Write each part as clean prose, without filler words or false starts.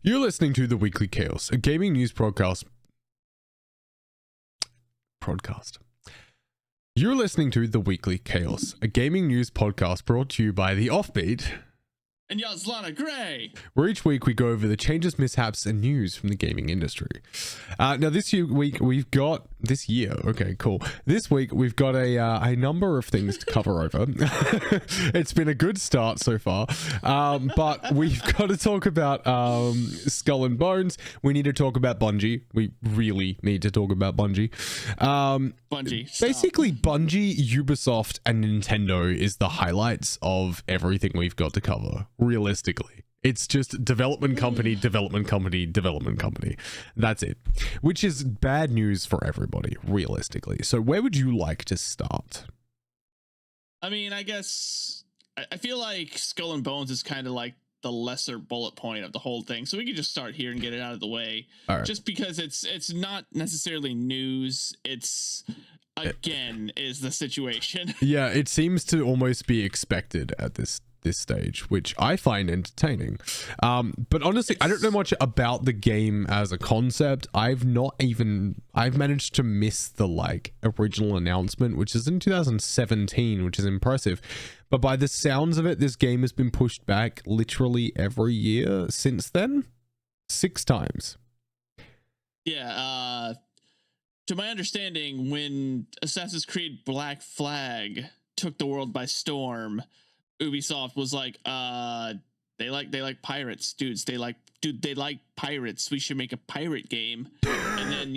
You're listening to The Weekly Chaos, a gaming news broadcast. You're listening to The Weekly Chaos, a gaming news podcast brought to you by The Offbeet and Yaslanagrey, where each week we go over the changes, mishaps, and news from the gaming industry. Now this week we've got this year. Okay, cool. This week we've got a number of things to cover over. It's been a good start so far, but we've got to talk about Skull and Bones. We need to talk about Bungie. We really need to talk about Bungie. Bungie. Basically, Bungie, Ubisoft, and Nintendo is the highlights of everything we've got to cover. Realistically, it's just development company. That's it, which is bad news for everybody, realistically. So where would you like to start? I mean, I guess I feel like Skull and Bones is kind of like the lesser bullet point of the whole thing, so we could just start here and get it out of the way. All right. Just because it's not necessarily news, it's again is the situation. Yeah, it seems to almost be expected at this stage, which I find entertaining. But honestly, I don't know much about the game as a concept. I've managed to miss the original announcement, which is in 2017, which is impressive. But by the sounds of it, this game has been pushed back literally every year since then. 6 times. Yeah, to my understanding, when Assassin's Creed Black Flag took the world by storm, Ubisoft was like, they like pirates, dudes. They like pirates. We should make a pirate game. And then,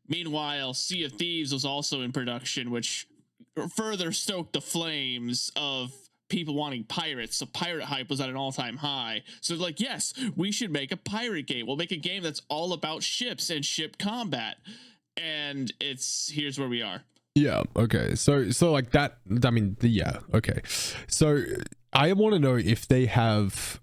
meanwhile, Sea of Thieves was also in production, which further stoked the flames of people wanting pirates. So pirate hype was at an all-time high. So like, yes, we should make a pirate game. We'll make a game that's all about ships and ship combat. And here's where we are. Yeah, okay. So like that, I mean, yeah, okay. So I want to know if they have,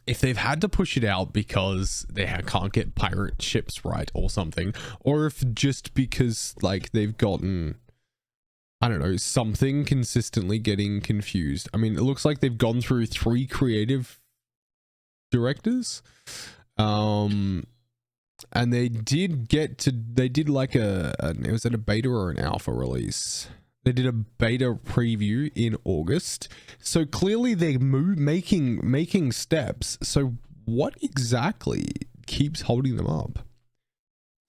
if they've had to push it out because they can't get pirate ships right or something, or if just because they've gotten, I don't know, something consistently getting confused. I mean, it looks like they've gone through 3 creative directors. And they did like was it a beta or an alpha release? They did a beta preview in August. So clearly they're making steps. So what exactly keeps holding them up?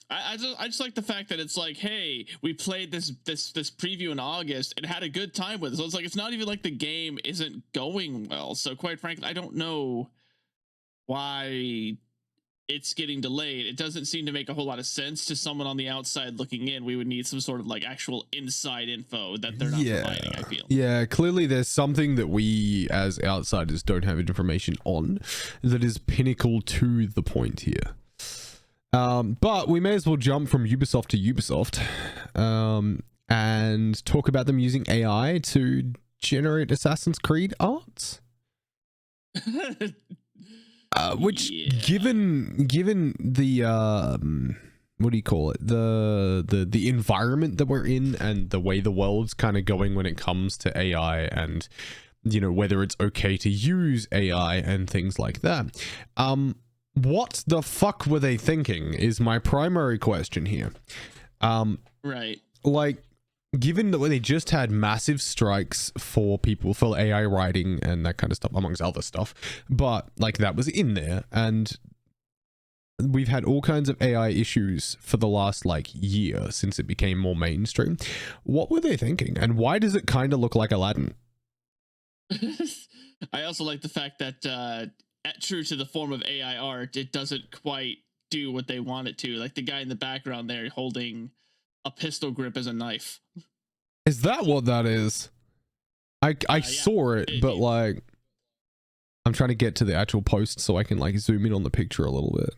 I just like the fact that it's like, hey, we played this preview in August and had a good time with it. So it's not even like the game isn't going well. So quite frankly, I don't know why it's getting delayed. It doesn't seem to make a whole lot of sense to someone on the outside looking in. We would need some sort of actual inside info that they're not providing, I feel. Yeah, clearly there's something that we as outsiders don't have information on that is pinnacle to the point here. But we may as well jump from Ubisoft to Ubisoft and talk about them using AI to generate Assassin's Creed art. Which, given the what do you call it, the environment that we're in and the way the world's kind of going when it comes to AI and whether it's okay to use AI and things like that, what the fuck were they thinking is my primary question here. Right, given that they just had massive strikes for people for AI writing and that kind of stuff, amongst other stuff, but that was in there, and we've had all kinds of AI issues for the last year since it became more mainstream. What were they thinking, and why does it kind of look like Aladdin? I also like the fact that true to the form of AI art, it doesn't quite do what they want it to. Like the guy in the background there holding a pistol grip as a knife. Is that what that is? I saw it, but I'm trying to get to the actual post so I can zoom in on the picture a little bit.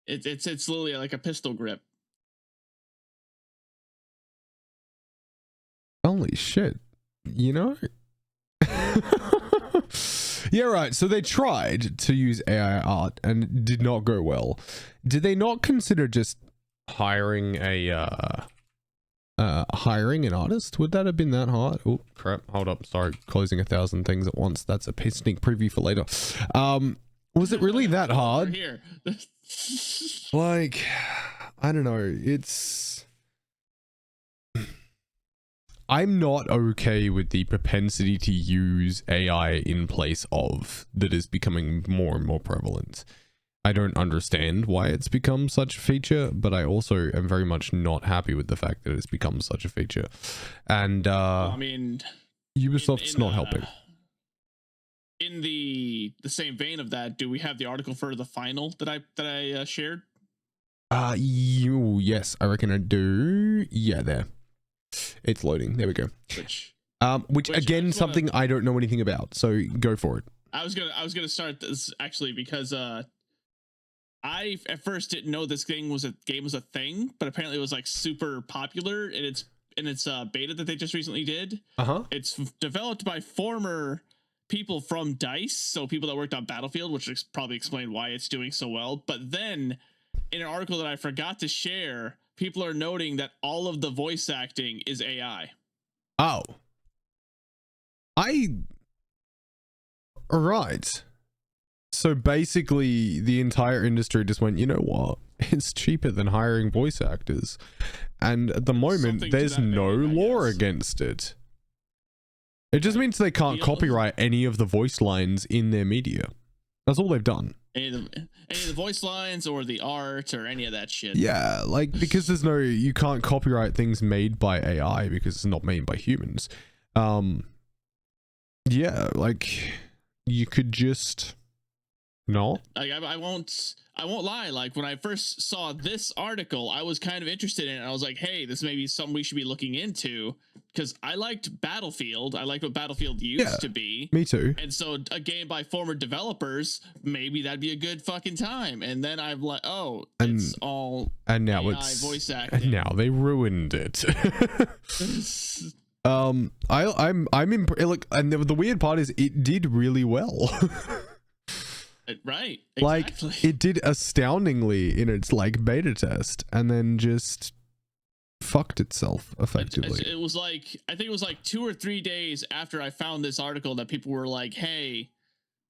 It's literally like a pistol grip. Holy shit. Yeah, right. So they tried to use AI art and it did not go well. Did they not consider just hiring an artist? Would that have been that hard? Oh crap, hold up, sorry, closing 1,000 things at once. That's a sneak preview for later. Was it really that hard? Here. Like, I don't know. It's... I'm not okay with the propensity to use AI in place of that is becoming more and more prevalent. I don't understand why it's become such a feature, but I also am very much not happy with the fact that it's become such a feature. And I mean, Ubisoft's not helping. In the same vein of that, do we have the article for the final that I shared? Yes, I reckon I do. Yeah, there. It's loading. There we go. Which again, something I don't know anything about. So go for it. I was gonna start this actually because I at first didn't know this game was a thing, but apparently it was like super popular in its beta that they just recently did. It's developed by former people from DICE, so people that worked on Battlefield, which probably explained why it's doing so well. But then in an article that I forgot to share, people are noting that all of the voice acting is AI. Oh. Alright. So basically the entire industry just went, you know what? It's cheaper than hiring voice actors. And at the moment, there's no law against it. It just means they can't copyright any of the voice lines in their media. That's all they've done. Any of the voice lines or the art or any of that shit. Yeah, like, because you can't copyright things made by AI because it's not made by humans. Yeah, like, you could just not. Like, I won't lie. Like, when I first saw this article, I was kind of interested in it. I was like, hey, this may be something we should be looking into, because I liked Battlefield. I liked what Battlefield used to be. Me too. And so a game by former developers, maybe that'd be a good fucking time. And then I'm like, oh, it's all AI voice acting. And now they ruined it. I'm look, and the weird part is it did really well. Right, exactly. Like, it did astoundingly in its like beta test, and then just fucked itself effectively. It was like, I think it was like 2 or 3 days after I found this article that people were like, hey,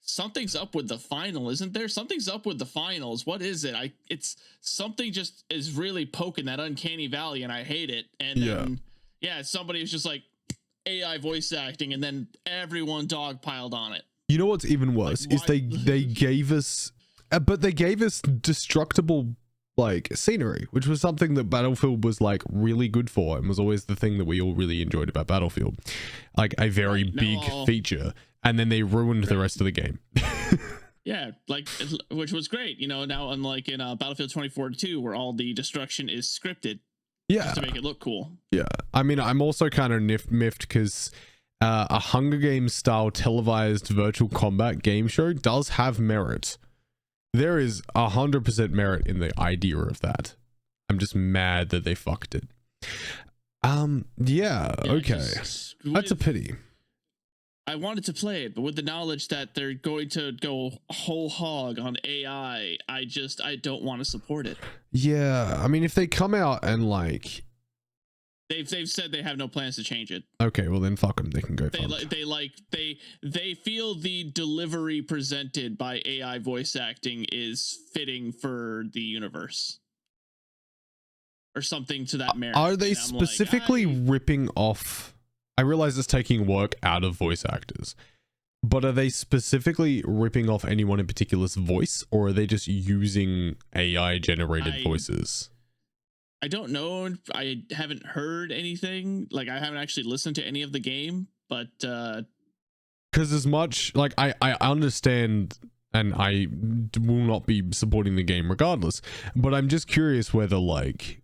something's up with the final, isn't there? Something's up with the finals. What is it? It's something just is really poking that uncanny valley, and I hate it. And then somebody was just like, AI voice acting, and then everyone dogpiled on it. You know what's even worse is they gave us, but they gave us destructible like scenery, which was something that Battlefield was like really good for, and was always the thing that we all really enjoyed about Battlefield, like a very big feature. And then they ruined the rest of the game. Yeah, like, which was great, you know. Now, unlike in Battlefield 2042, where all the destruction is scripted, just to make it look cool. Yeah, I mean, I'm also kind of miffed because a Hunger Games style televised virtual combat game show does have merit. There is 100% merit in the idea of that. I'm just mad that they fucked it. Yeah, okay. That's a pity. I wanted to play it, but with the knowledge that they're going to go whole hog on AI, I don't want to support it. Yeah, I mean, if they come out and like, they've said they have no plans to change it. Okay, well then fuck them. They can go. They feel the delivery presented by AI voice acting is fitting for the universe, or something to that merit. Are they specifically ripping off? I realize it's taking work out of voice actors, but are they specifically ripping off anyone in particular's voice, or are they just using AI generated voices? I don't know. I haven't heard anything. Like, I haven't actually listened to any of the game, but because as much like I understand, and I will not be supporting the game regardless, but I'm just curious whether like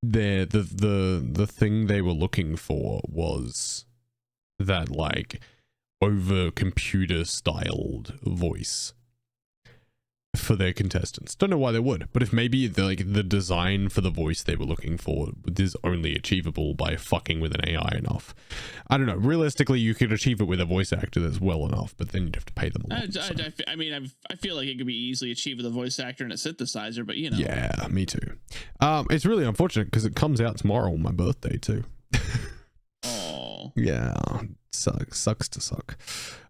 the thing they were looking for was that like over computer styled voice for their contestants. Don't know why they would, but if maybe the design for the voice they were looking for is only achievable by fucking with an AI enough. I don't know. Realistically, you could achieve it with a voice actor that's well enough, but then you'd have to pay them a lot. I mean, I feel like it could be easily achieved with a voice actor and a synthesizer, but you know. Yeah, me too. It's really unfortunate because it comes out tomorrow on my birthday too. Oh. Yeah, sucks to suck.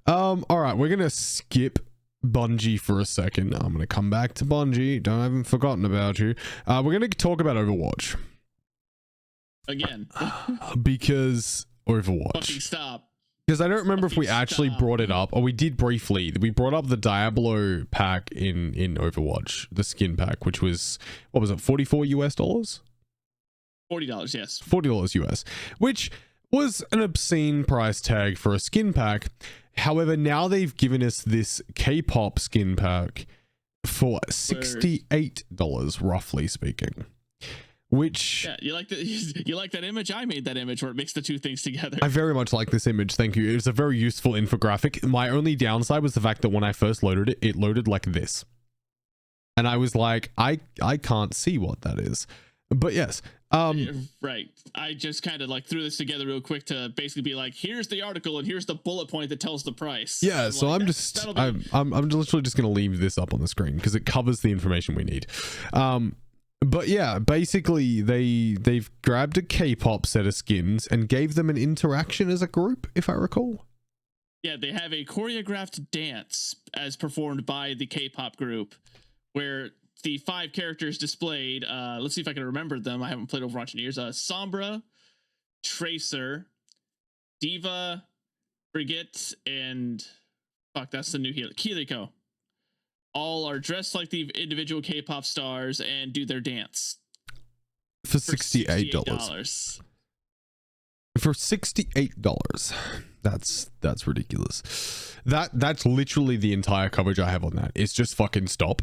All right, we're gonna skip Bungie for a second. I'm going to come back to Bungie. I haven't forgotten about you. We're going to talk about Overwatch. Again. Because Overwatch. Fucking stop. Because I don't remember if we actually brought it up, or we did briefly. We brought up the Diablo pack in Overwatch, the skin pack, which was, what was it, $44 US? $40, yes. $40 US, which was an obscene price tag for a skin pack. However, now they've given us this K-pop skin pack for $68, roughly speaking. Which, yeah, you like that image? I made that image where it makes the two things together. I very much like this image. Thank you. It was a very useful infographic. My only downside was the fact that when I first loaded it, it loaded like this, and I was like, I can't see what that is. But yes, right. I just kind of like threw this together real quick to basically be like, here's the article and here's the bullet point that tells the price. Yeah, so I'm literally just gonna leave this up on the screen because it covers the information we need. But yeah, basically they've grabbed a K-pop set of skins and gave them an interaction as a group, if I recall. Yeah, they have a choreographed dance as performed by the K-pop group, where the 5 characters displayed, let's see if I can remember them. I haven't played Overwatch in years. Sombra, Tracer, Diva, Brigitte, and fuck, that's the new healer, Kiriko. All are dressed like the individual K-pop stars and do their dance for $68. For $68, that's ridiculous. That's literally the entire coverage I have on that. It's just fucking stop,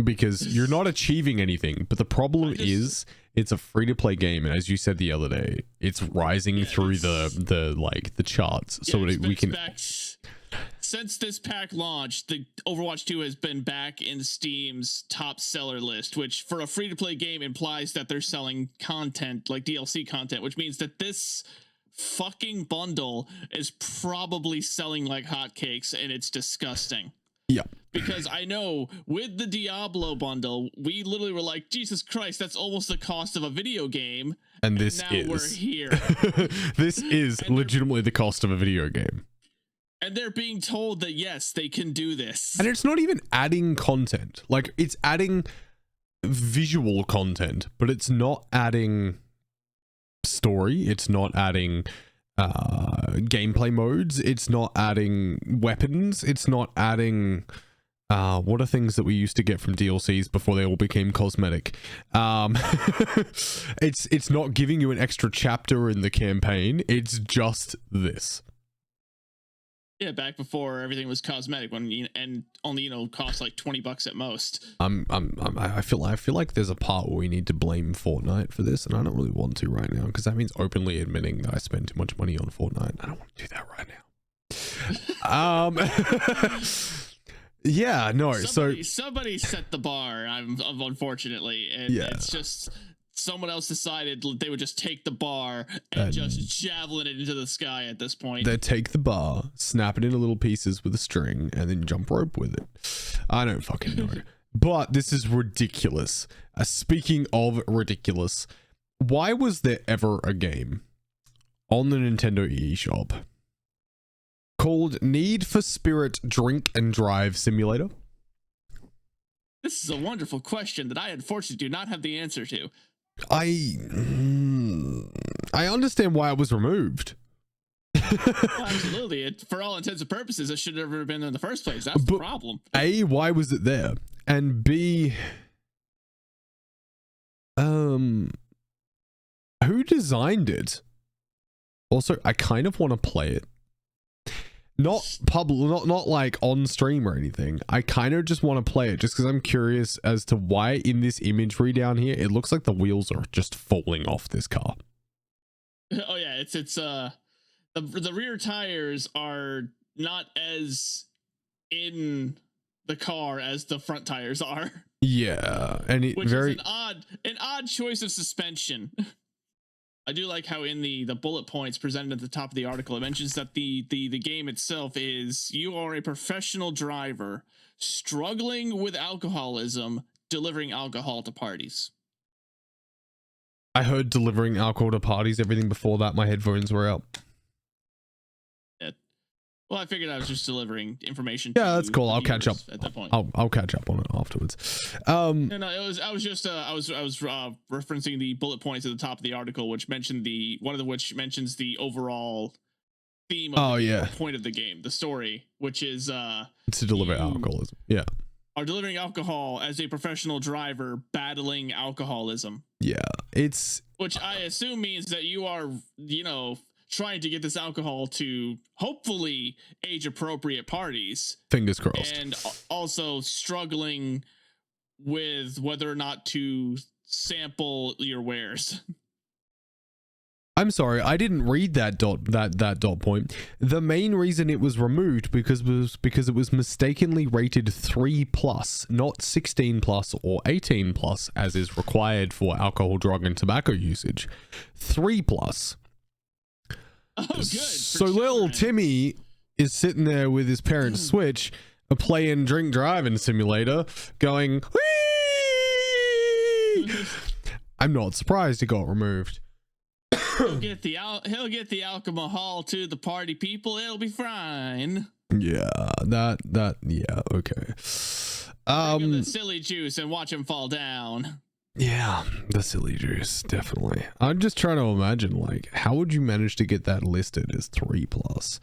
because you're not achieving anything. But the problem is it's a free-to-play game, and as you said the other day, it's rising through the charts. So we can. Since this pack launched, the Overwatch 2 has been back in Steam's top seller list, which for a free-to-play game implies that they're selling content, like DLC content, which means that this fucking bundle is probably selling like hotcakes, and it's disgusting. Yeah. Because I know with the Diablo bundle, we literally were like, Jesus Christ, that's almost the cost of a video game. And this now is. We're here. This is legitimately the cost of a video game. And they're being told that, yes, they can do this. And it's not even adding content. Like, it's adding visual content, but it's not adding story. It's not adding gameplay modes. It's not adding weapons. It's not adding... what are things that we used to get from DLCs before they all became cosmetic? It's not giving you an extra chapter in the campaign. It's just this. Yeah, back before everything was cosmetic, and only cost like $20 at most. I feel like there's a part where we need to blame Fortnite for this, and I don't really want to right now, because that means openly admitting that I spend too much money on Fortnite. I don't want to do that right now. Yeah, no. Somebody set the bar. Unfortunately, and it's just someone else decided they would just take the bar and just javelin it into the sky at this point. They take the bar, snap it into little pieces with a string, and then jump rope with it. I don't fucking know. But this is ridiculous. Speaking of ridiculous, why was there ever a game on the Nintendo eShop called Need for Spirit Drink and Drive Simulator? This is a wonderful question that I unfortunately do not have the answer to. I understand why it was removed. Well, absolutely. For all intents and purposes, it should have never been in the first place. That's the problem. A, why was it there? And B, who designed it? Also, I kind of want to play it. Not like on stream or anything. I kind of just want to play it just because I'm curious as to why in this imagery down here it looks like the wheels are just falling off this car. Oh yeah, it's the rear tires are not as in the car as the front tires are. Yeah, and which is an odd choice of suspension. I do like how in the bullet points presented at the top of the article, it mentions that the game itself is you are a professional driver struggling with alcoholism, delivering alcohol to parties. I heard delivering alcohol to parties. Everything before that, my headphones were out. Well, I figured I was just delivering information. Yeah, that's cool. I'll catch up at that point. I'll catch up on it afterwards. No, it was. I was just. I was referencing the bullet points at the top of the article, which mentioned one of which mentions the overall theme of the game, point of the game, the story, which is to deliver alcoholism. Yeah. Are delivering alcohol as a professional driver battling alcoholism. Yeah, which I assume means that you are, trying to get this alcohol to hopefully age appropriate parties. Fingers crossed. And also struggling with whether or not to sample your wares. I'm sorry, I didn't read that dot point. The main reason it was removed because it was mistakenly rated 3+, not 16+ or 18+, as is required for alcohol, drug, and tobacco usage. 3+. Oh, good. So little Timmy is sitting there with his parents' Switch, playing Drink Driving Simulator, going, whee! I'm not surprised it got removed. He'll get the alcohol to the party people. It'll be fine. Yeah, yeah, okay. Bring him the silly juice and watch him fall down. Yeah, the silly juice, definitely. I'm just trying to imagine, like, how would you manage to get that listed as 3+?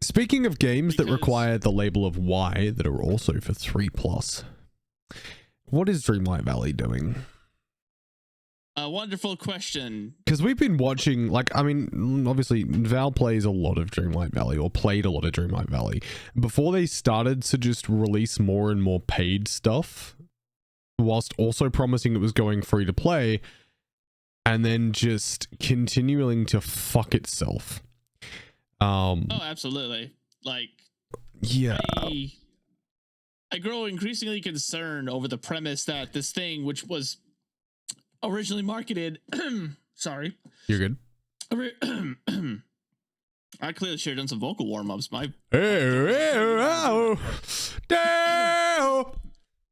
Speaking of games that require the label of Y that are also for 3+, what is Dreamlight Valley doing? A wonderful question. Because we've been watching, like, I mean, obviously, Val plays a lot of Dreamlight Valley, or played a lot of Dreamlight Valley, before they started to just release more and more paid stuff, whilst also promising it was going free to play, and then just continuing to fuck itself. Oh, absolutely. Like, yeah. I grow increasingly concerned over the premise that this thing, which was originally marketed, sorry. You're good. I clearly should have done some vocal warm-ups.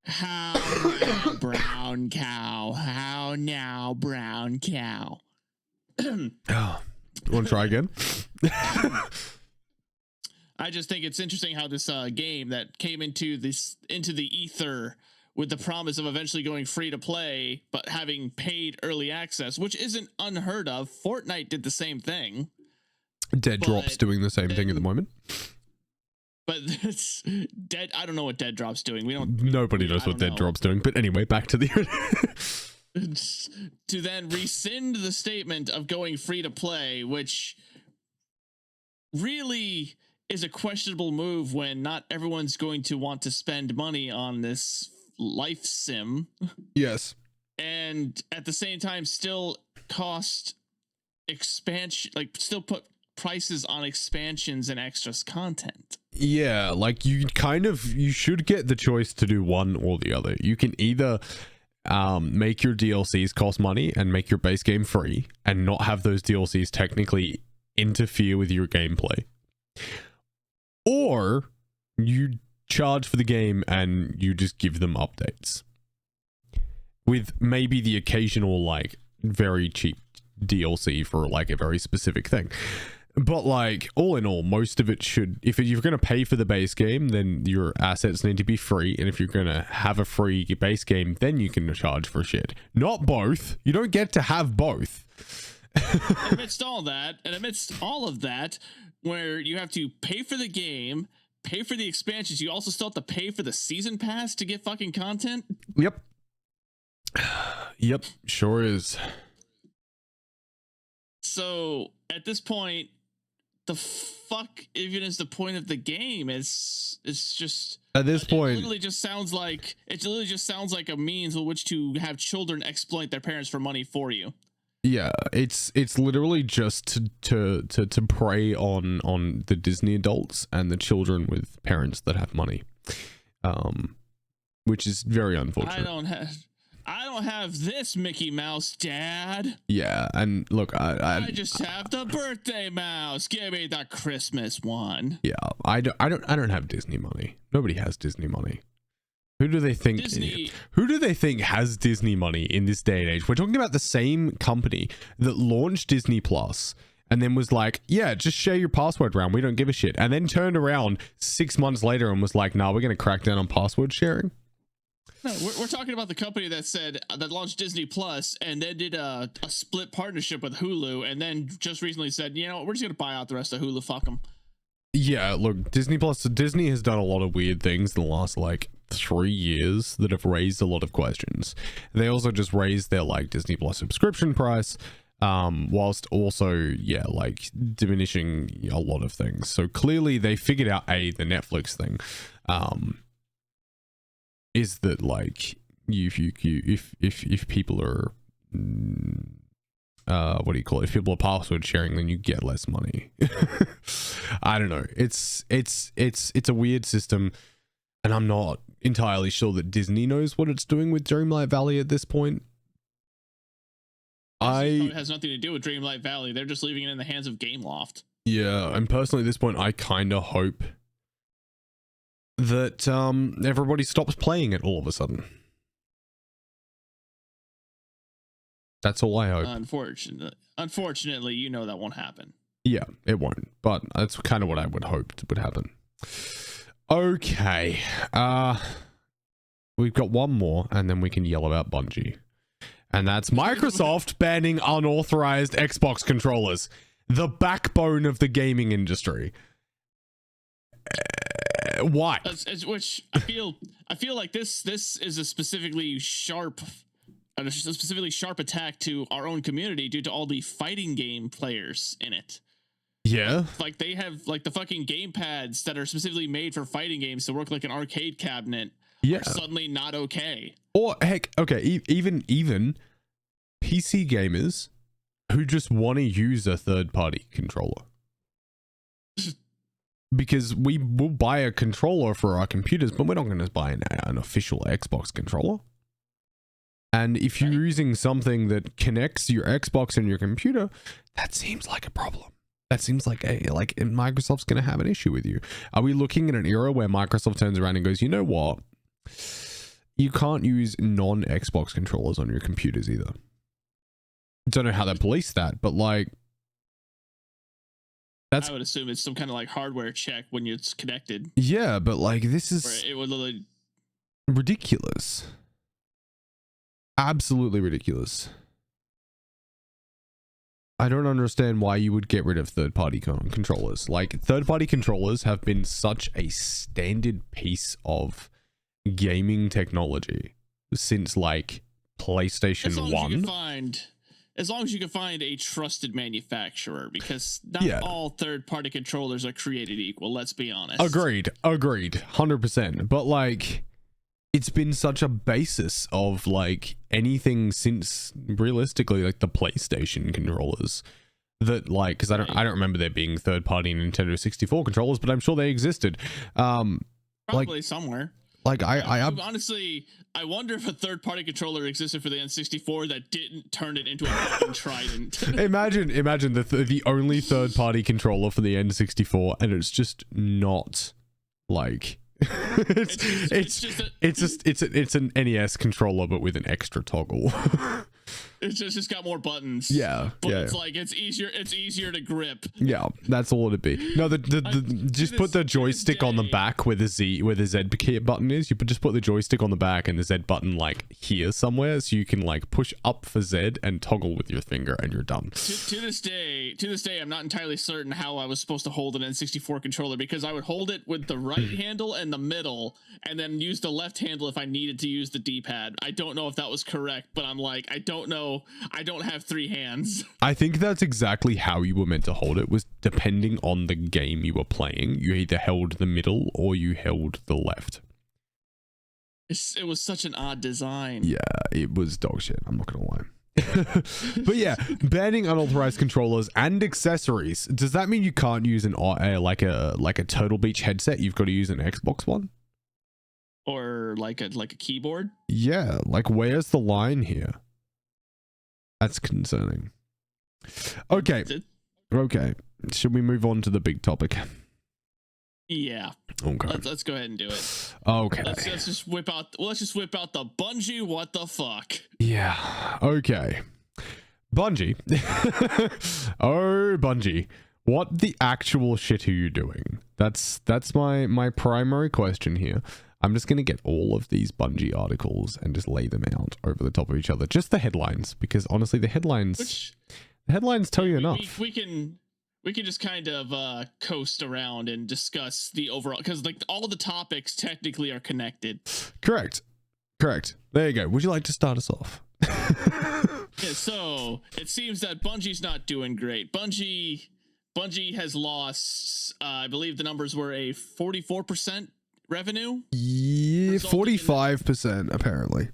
How now, brown cow? How now, brown cow? Oh, you want to try again? I just think it's interesting how this game that came into the ether with the promise of eventually going free to play, but having paid early access, which isn't unheard of. Fortnite did the same thing. Dead Drop's doing the same thing at the moment. But it's Dead. I don't know what Dead Drop's doing. Nobody knows what Dead Drop's doing. But anyway, back to the to then rescind the statement of going free to play, which really is a questionable move when not everyone's going to want to spend money on this life sim. Yes. And at the same time still cost expansion, like still put prices on expansions and extras content. Yeah, like you should get the choice to do one or the other. You can either make your DLCs cost money and make your base game free and not have those DLCs technically interfere with your gameplay, or you charge for the game and you just give them updates with maybe the occasional like very cheap DLC for like a very specific thing. But like all in all, most of it should, if you're going to pay for the base game, then your assets need to be free. And if you're going to have a free base game, then you can charge for shit. Not both. You don't get to have both. Amidst all of that, where you have to pay for the game, pay for the expansions, you also still have to pay for the season pass to get fucking content. Yep. Yep, sure is. So at this point, the fuck even is the point of the game? It's just at this point it literally just sounds like a means with which to have children exploit their parents for money for you. Yeah, it's literally just to prey on the Disney adults and the children with parents that have money, which is very unfortunate. I don't have this Mickey Mouse, Dad. Yeah, and look, I just have the birthday mouse. Give me the Christmas one. Yeah, I don't have Disney money. Nobody has Disney money. Who do they think? Who do they think has Disney money in this day and age? We're talking about the same company that launched Disney Plus and then was like, yeah, just share your password around. We don't give a shit. And then turned around 6 months later and was like, nah, we're going to crack down on password sharing. No, we're talking about the company that said that launched Disney Plus and then did a split partnership with Hulu, and then just recently said, you know, we're just gonna buy out the rest of Hulu. Fuck them. Yeah, look, Disney has done a lot of weird things in the last like 3 years that have raised a lot of questions. They also just raised their like Disney Plus subscription price, whilst also like diminishing a lot of things. So clearly they figured out the Netflix thing. Is that like if people are what do you call it? If people are password sharing, then you get less money. I don't know. It's a weird system, and I'm not entirely sure that Disney knows what it's doing with Dreamlight Valley at this point. It has nothing to do with Dreamlight Valley. They're just leaving it in the hands of Gameloft. Yeah, and personally at this point, I kind of hope that everybody stops playing it all of a sudden. That's all I hope. Unfortunately, you know that won't happen. Yeah, it won't. But that's kind of what I would hope would happen. Okay. We've got one more, and then we can yell about Bungie. And that's Microsoft banning unauthorized Xbox controllers. The backbone of the gaming industry. Why? Which I feel like this is a specifically sharp attack to our own community due to all the fighting game players in it. Yeah. Like they have like the fucking game pads that are specifically made for fighting games to work like an arcade cabinet. Yeah. Are suddenly not okay. Or heck, okay, even PC gamers who just want to use a third-party controller. Because we will buy a controller for our computers, but we're not going to buy an official Xbox controller. And if you're using something that connects your Xbox and your computer, that seems like a problem. That seems like Microsoft's going to have an issue with you. Are we looking at an era where Microsoft turns around and goes, you know what? You can't use non-Xbox controllers on your computers either. Don't know how they police that, but like, I would assume it's some kind of like hardware check when it's connected. Yeah, but like this is it would literally ridiculous. Absolutely ridiculous. I don't understand why you would get rid of third-party controllers. Like, third-party controllers have been such a standard piece of gaming technology since like PlayStation 1. As long as you can find a trusted manufacturer, because not all third-party controllers are created equal, let's be honest. Agreed, 100%. But like, it's been such a basis of like anything since realistically like the PlayStation controllers that like, because I don't remember there being third-party Nintendo 64 controllers, but I'm sure they existed. Probably somewhere. Like I honestly, I wonder if a third-party controller existed for the N64 that didn't turn it into a fucking Trident. imagine the only third-party controller for the N64, and it's just not like it's an NES controller but with an extra toggle. It's just got more buttons. Yeah, but it's like it's easier to grip. Yeah, that's all it'd be. No, just put the joystick on the back where the Z button is. You just put the joystick on the back and the Z button like here somewhere, so you can like push up for Z and toggle with your finger, and you're done. To this day, I'm not entirely certain how I was supposed to hold an N64 controller, because I would hold it with the right handle and the middle, and then use the left handle if I needed to use the D-pad. I don't know if that was correct, but I'm like, I don't know. I don't have three hands. I think that's exactly how you were meant to hold it, was depending on the game you were playing. You either held the middle or you held the left. It was such an odd design. Yeah, it was dog shit. I'm not gonna lie. But yeah, banning unauthorized controllers and accessories. Does that mean you can't use like a Turtle Beach headset? You've got to use an Xbox one, or like a keyboard. Yeah, like where's the line here? That's concerning. Okay. Should we move on to the big topic? Yeah. Okay. Let's go ahead and do it. Okay. Let's just whip out the Bungie what the fuck. Yeah. Okay. Bungie. Oh, Bungie. What the actual shit are you doing? That's my primary question here. I'm just going to get all of these Bungie articles and just lay them out over the top of each other. Just the headlines, because honestly, the headlines tell you enough. We can just kind of coast around and discuss the overall, because like all the topics technically are connected. Correct. There you go. Would you like to start us off? Yeah, so it seems that Bungie's not doing great. Bungie has lost, I believe the numbers were a 44% revenue. Yeah, 45% apparently.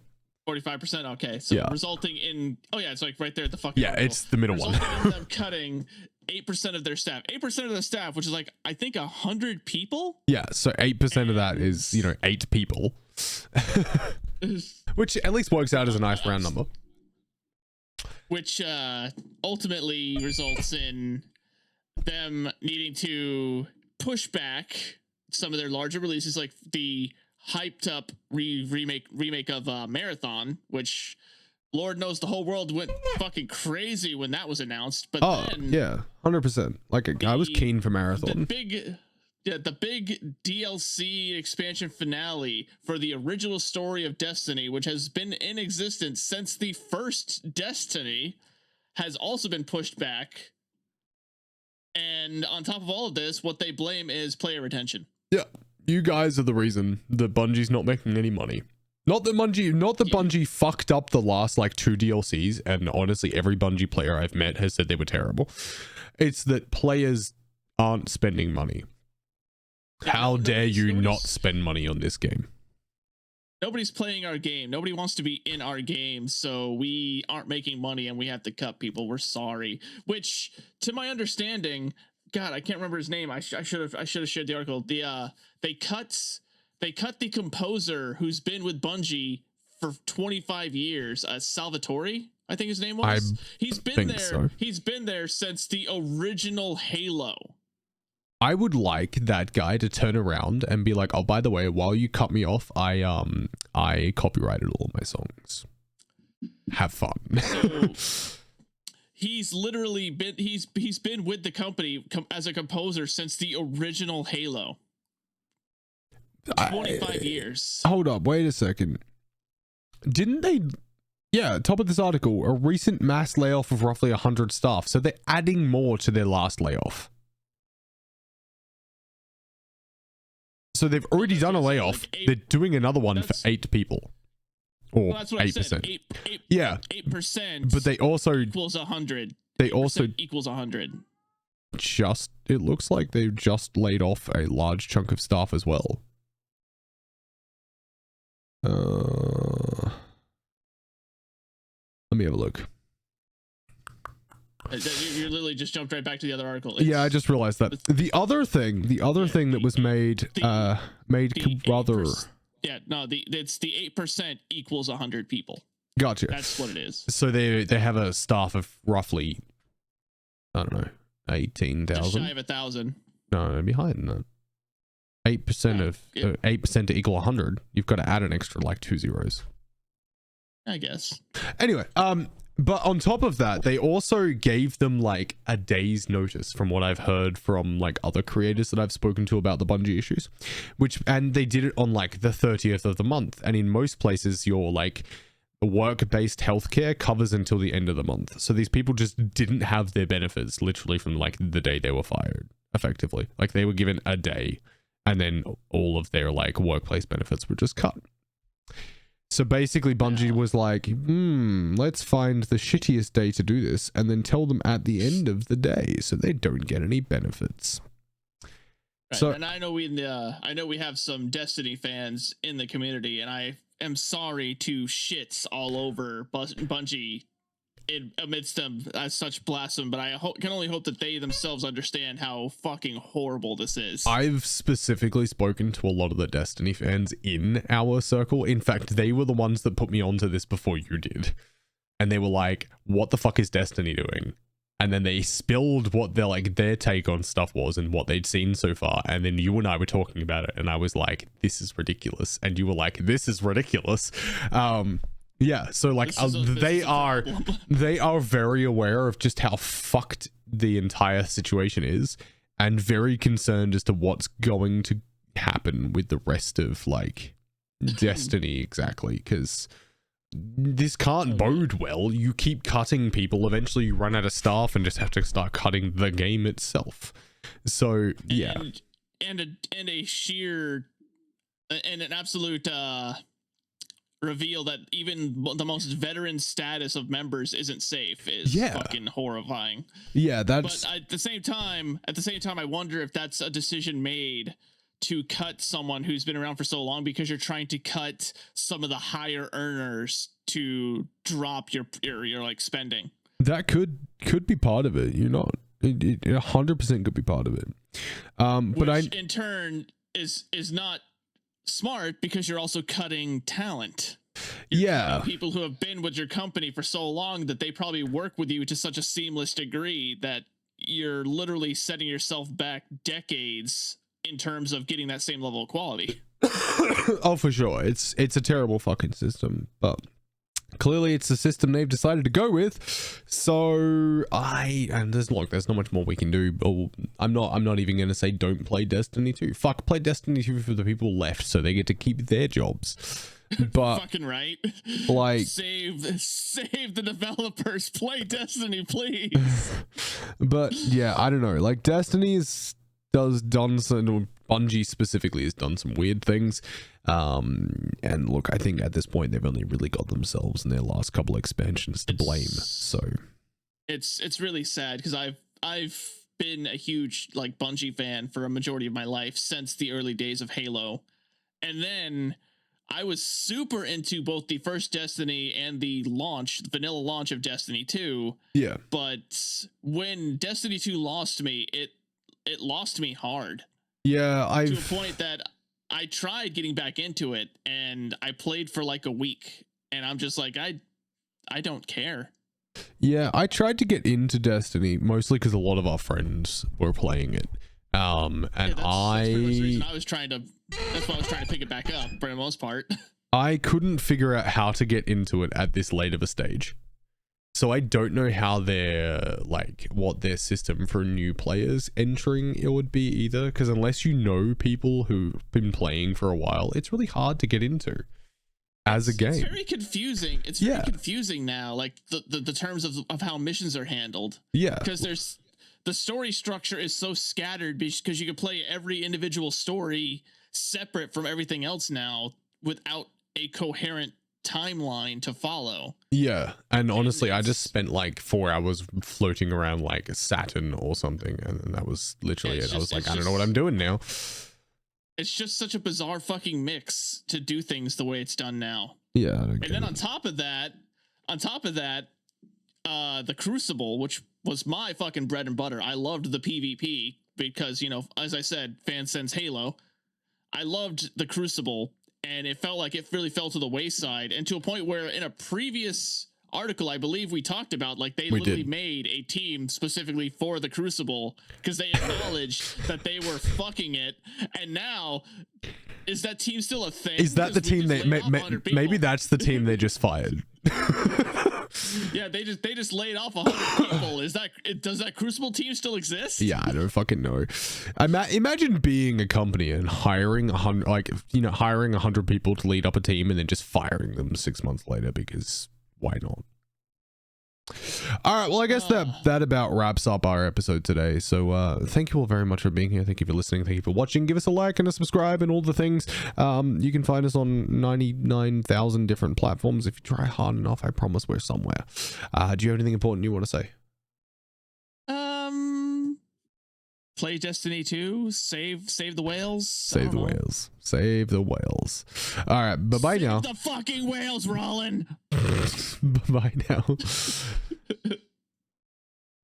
45%. Okay, so yeah. Resulting in, oh yeah, it's like right there at the fucking. Yeah, article. It's the middle one. In them cutting 8% of their staff. 8% of the staff, which is like I think 100 people. Yeah, so 8% of that is 8 people, which at least works out as a nice round number. Which ultimately results in them needing to push back some of their larger releases, like the hyped up remake of Marathon, which Lord knows the whole world went fucking crazy when that was announced. But then, yeah, 100%. Like I was keen for Marathon. The big DLC expansion finale for the original story of Destiny, which has been in existence since the first Destiny, has also been pushed back. And on top of all of this, what they blame is player retention. Yeah, you guys are the reason that Bungie's not making any money. Not that Bungie fucked up the last like 2 DLCs, and honestly, every Bungie player I've met has said they were terrible. It's that players aren't spending money. How dare you not spend money on this game? Nobody's playing our game. Nobody wants to be in our game, so we aren't making money and we have to cut people. We're sorry. Which, to my understanding, God, I can't remember his name. I should have shared the article. They cut the composer who's been with Bungie for 25 years. Salvatore, I think his name was. He's been there. So. He's been there since the original Halo. I would like that guy to turn around and be like, "Oh, by the way, while you cut me off, I copyrighted all my songs. Have fun." So, he's literally been he's been with the company as a composer since the original Halo. 25 years. Hold up, wait a second. Didn't they? Yeah, top of this article, a recent mass layoff of roughly 100 staff. So they're adding more to their last layoff. So they've already done a layoff. Like they're doing another one for 8 people. Or that's what 8%. I said. 8, yeah. 8%. But they also equals 100. They also equals 100. It looks like they've just laid off a large chunk of staff as well. Let me have a look. You literally just jumped right back to the other article. Yeah, I just realized that. The other thing that was made rather. Yeah, no, it's the 8% equals 100 people. Gotcha. That's what it is. So they have a staff of roughly, I don't know, 18,000. Just shy of 1,000. No, it'd be higher than that. 8% of 8% to equal 100. You've got to add an extra like 2 zeros. I guess. Anyway, but on top of that, they also gave them like a day's notice from what I've heard from like other creators that I've spoken to about the Bungie issues, and they did it on like the 30th of the month. And in most places, your like work-based healthcare covers until the end of the month. So these people just didn't have their benefits literally from like the day they were fired, effectively. Like they were given a day and then all of their like workplace benefits were just cut. So basically Bungie was like, let's find the shittiest day to do this and then tell them at the end of the day so they don't get any benefits. Right. So, and I know we have some Destiny fans in the community, and I am sorry to shits all over Bungie amidst them as such blasphemy, but I can only hope that they themselves understand how fucking horrible this is. I've specifically spoken to a lot of the Destiny fans in our circle. In fact, they were the ones that put me onto this before you did. And they were like, what the fuck is Destiny doing? And then they spilled what their take on stuff was and what they'd seen so far. And then you and I were talking about it, and I was like, this is ridiculous. And you were like, this is ridiculous. Yeah, so like they are very aware of just how fucked the entire situation is, and very concerned as to what's going to happen with the rest of like Destiny exactly, because this can't bode well. You keep cutting people, eventually you run out of staff and just have to start cutting the game itself. So yeah, and a sheer and an absolute reveal that even the most veteran status of members isn't safe is fucking horrifying. Yeah, that's. But at the same time, I wonder if that's a decision made to cut someone who's been around for so long because you're trying to cut some of the higher earners to drop your like spending. That could be part of it. You're not. It 100% could be part of it. Which in turn is not smart because you're also cutting talent. You're cutting people who have been with your company for so long that they probably work with you to such a seamless degree that you're literally setting yourself back decades in terms of getting that same level of quality. Oh, for sure. It's a terrible fucking system, but clearly it's the system they've decided to go with. So there's not much more we can do. I'm not even going to say don't play Destiny 2. Fuck, play Destiny 2 for the people left so they get to keep their jobs. But fucking right. Like, save the developers. Play Destiny, please. But yeah, I don't know. Like, Destiny's done some, Bungie specifically has done some weird things. And look, I think at this point they've only really got themselves and their last couple expansions to blame. So it's really sad because I've been a huge like Bungie fan for a majority of my life since the early days of Halo. And then I was super into both the first Destiny and the vanilla launch of Destiny 2. Yeah. But when Destiny 2 lost me, it lost me hard. Yeah, to a point that I tried getting back into it and I played for like a week and I'm just like, I don't care. Yeah, I tried to get into Destiny mostly because a lot of our friends were playing it. And that's pretty much the reason that's why I was trying to pick it back up for the most part. I couldn't figure out how to get into it at this late of a stage. So I don't know how what their system for new players entering it would be either, because unless you know people who've been playing for a while, it's really hard to get into as a game. It's very confusing. It's very confusing now, like the terms of how missions are handled. Yeah. Because the story structure is so scattered because you can play every individual story separate from everything else now without a coherent timeline to follow. Yeah, and honestly, I just spent like 4 hours floating around like Saturn or something, and that was literally it. I was like, I don't know what I'm doing now. It's just such a bizarre fucking mix to do things the way it's done now. Yeah, and then on top of that, the Crucible, which was my fucking bread and butter. I loved the PvP because, you know, as I said, fans since Halo. I loved the Crucible. And it felt like it really fell to the wayside, and to a point where in a previous article, I believe we talked about, like they literally made a team specifically for the Crucible because they acknowledged that they were fucking it. And now, is that team still a thing? Is that the team maybe that's the team they just fired? Yeah, they just laid off 100 people. Does that Crucible team still exist? Yeah, I don't fucking know. Imagine being a company and hiring 100 people to lead up a team and then just firing them 6 months later because why not? All right, well, I guess that about wraps up our episode today. So thank you all very much for being here. Thank you for listening. Thank you for watching. Give us a like and a subscribe and all the things. You can find us on 99,000 different platforms. If you try hard enough, I promise we're somewhere. Do you have anything important you want to say? Play Destiny 2. Save the whales. Save the whales. Save the whales. All right, bye-bye now. Save the fucking whales, Rollin. Bye now.